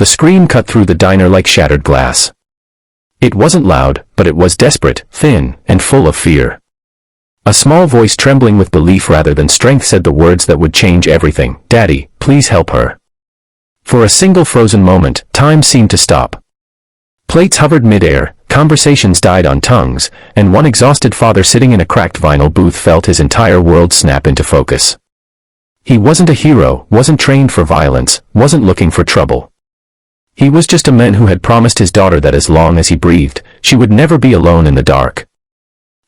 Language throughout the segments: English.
The scream cut through the diner like shattered glass. It wasn't loud, but it was desperate, thin, and full of fear. A small voice trembling with belief rather than strength said the words that would change everything. "Daddy, please help her." For a single frozen moment, time seemed to stop. Plates hovered mid-air, conversations died on tongues, and one exhausted father sitting in a cracked vinyl booth felt his entire world snap into focus. He wasn't a hero, wasn't trained for violence, wasn't looking for trouble. He was just a man who had promised his daughter that as long as he breathed, she would never be alone in the dark.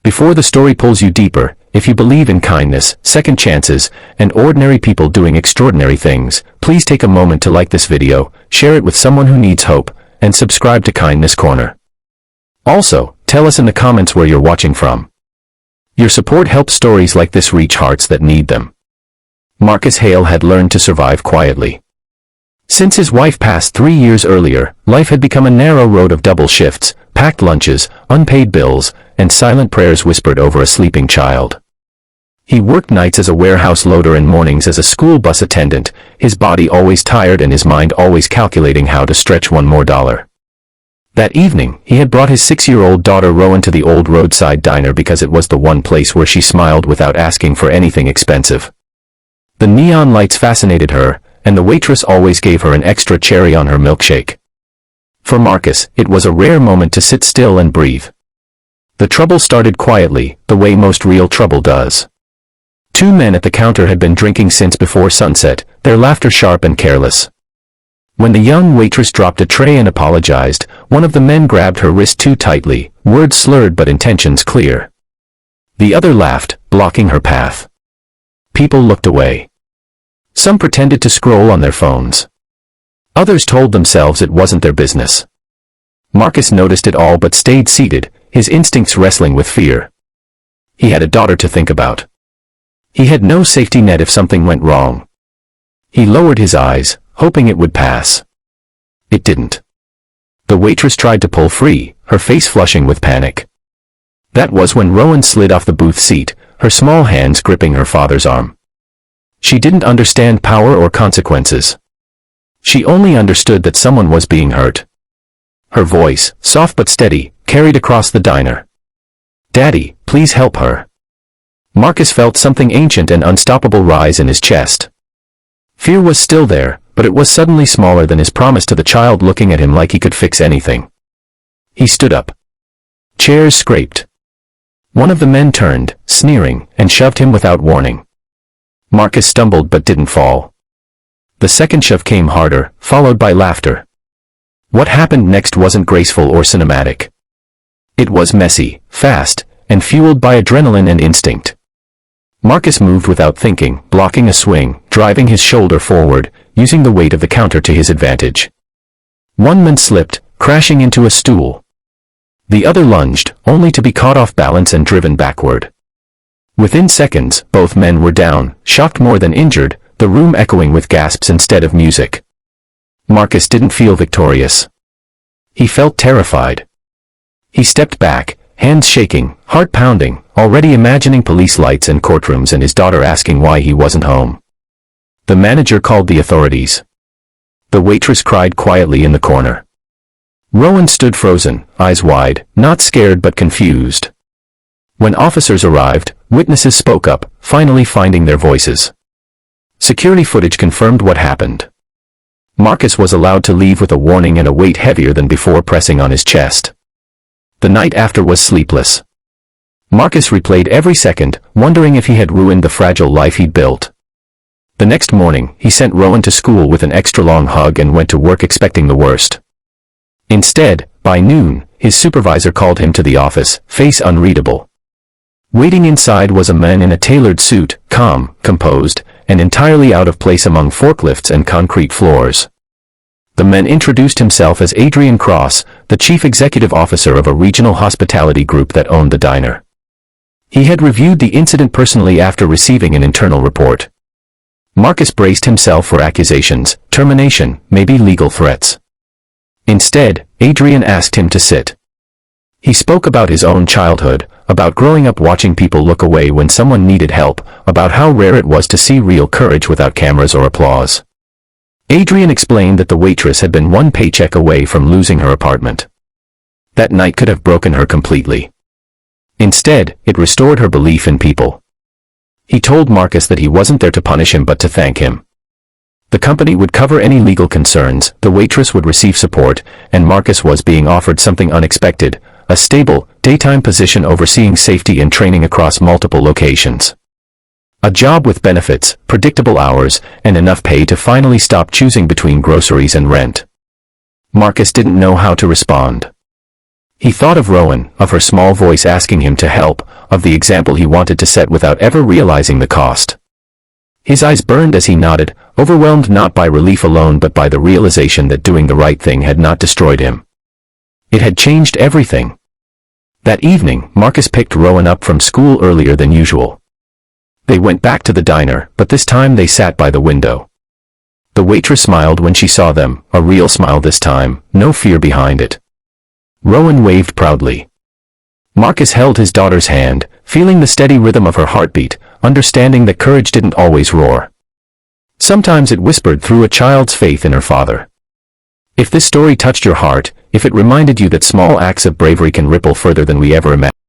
Before the story pulls you deeper, if you believe in kindness, second chances, and ordinary people doing extraordinary things, please take a moment to like this video, share it with someone who needs hope, and subscribe to Kindness Corner. Also, tell us in the comments where you're watching from. Your support helps stories like this reach hearts that need them. Marcus Hale had learned to survive quietly. Since his wife passed 3 years earlier, life had become a narrow road of double shifts, packed lunches, unpaid bills, and silent prayers whispered over a sleeping child. He worked nights as a warehouse loader and mornings as a school bus attendant, his body always tired and his mind always calculating how to stretch one more dollar. That evening, he had brought his 6-year-old daughter Rowan to the old roadside diner because it was the one place where she smiled without asking for anything expensive. The neon lights fascinated her, and the waitress always gave her an extra cherry on her milkshake. For Marcus, it was a rare moment to sit still and breathe. The trouble started quietly, the way most real trouble does. 2 men at the counter had been drinking since before sunset, their laughter sharp and careless. When the young waitress dropped a tray and apologized, one of the men grabbed her wrist too tightly, words slurred but intentions clear. The other laughed, blocking her path. People looked away. Some pretended to scroll on their phones. Others told themselves it wasn't their business. Marcus noticed it all but stayed seated, his instincts wrestling with fear. He had a daughter to think about. He had no safety net if something went wrong. He lowered his eyes, hoping it would pass. It didn't. The waitress tried to pull free, her face flushing with panic. That was when Rowan slid off the booth seat, her small hands gripping her father's arm. She didn't understand power or consequences. She only understood that someone was being hurt. Her voice, soft but steady, carried across the diner. "Daddy, please help her." Marcus felt something ancient and unstoppable rise in his chest. Fear was still there, but it was suddenly smaller than his promise to the child looking at him like he could fix anything. He stood up. Chairs scraped. One of the men turned, sneering, and shoved him without warning. Marcus stumbled but didn't fall. The second shove came harder, followed by laughter. What happened next wasn't graceful or cinematic. It was messy, fast, and fueled by adrenaline and instinct. Marcus moved without thinking, blocking a swing, driving his shoulder forward, using the weight of the counter to his advantage. One man slipped, crashing into a stool. The other lunged, only to be caught off balance and driven backward. Within seconds, both men were down, shocked more than injured, the room echoing with gasps instead of music. Marcus didn't feel victorious. He felt terrified. He stepped back, hands shaking, heart pounding, already imagining police lights and courtrooms and his daughter asking why he wasn't home. The manager called the authorities. The waitress cried quietly in the corner. Rowan stood frozen, eyes wide, not scared but confused. When officers arrived, witnesses spoke up, finally finding their voices. Security footage confirmed what happened. Marcus was allowed to leave with a warning and a weight heavier than before pressing on his chest. The night after was sleepless. Marcus replayed every second, wondering if he had ruined the fragile life he'd built. The next morning, he sent Rowan to school with an extra-long hug and went to work expecting the worst. Instead, by noon, his supervisor called him to the office, face unreadable. Waiting inside was a man in a tailored suit, calm, composed, and entirely out of place among forklifts and concrete floors. The man introduced himself as Adrian Cross, the chief executive officer of a regional hospitality group that owned the diner. He had reviewed the incident personally after receiving an internal report. Marcus braced himself for accusations, termination, maybe legal threats. Instead, Adrian asked him to sit. He spoke about his own childhood, about growing up watching people look away when someone needed help, about how rare it was to see real courage without cameras or applause. Adrian explained that the waitress had been one paycheck away from losing her apartment. That night could have broken her completely. Instead, it restored her belief in people. He told Marcus that he wasn't there to punish him but to thank him. The company would cover any legal concerns, the waitress would receive support, and Marcus was being offered something unexpected, a stable, daytime position overseeing safety and training across multiple locations. A job with benefits, predictable hours, and enough pay to finally stop choosing between groceries and rent. Marcus didn't know how to respond. He thought of Rowan, of her small voice asking him to help, of the example he wanted to set without ever realizing the cost. His eyes burned as he nodded, overwhelmed not by relief alone but by the realization that doing the right thing had not destroyed him. It had changed everything. That evening, Marcus picked Rowan up from school earlier than usual. They went back to the diner, but this time they sat by the window. The waitress smiled when she saw them, a real smile this time, no fear behind it. Rowan waved proudly. Marcus held his daughter's hand, feeling the steady rhythm of her heartbeat, understanding that courage didn't always roar. Sometimes it whispered through a child's faith in her father. If this story touched your heart, if it reminded you that small acts of bravery can ripple further than we ever imagined,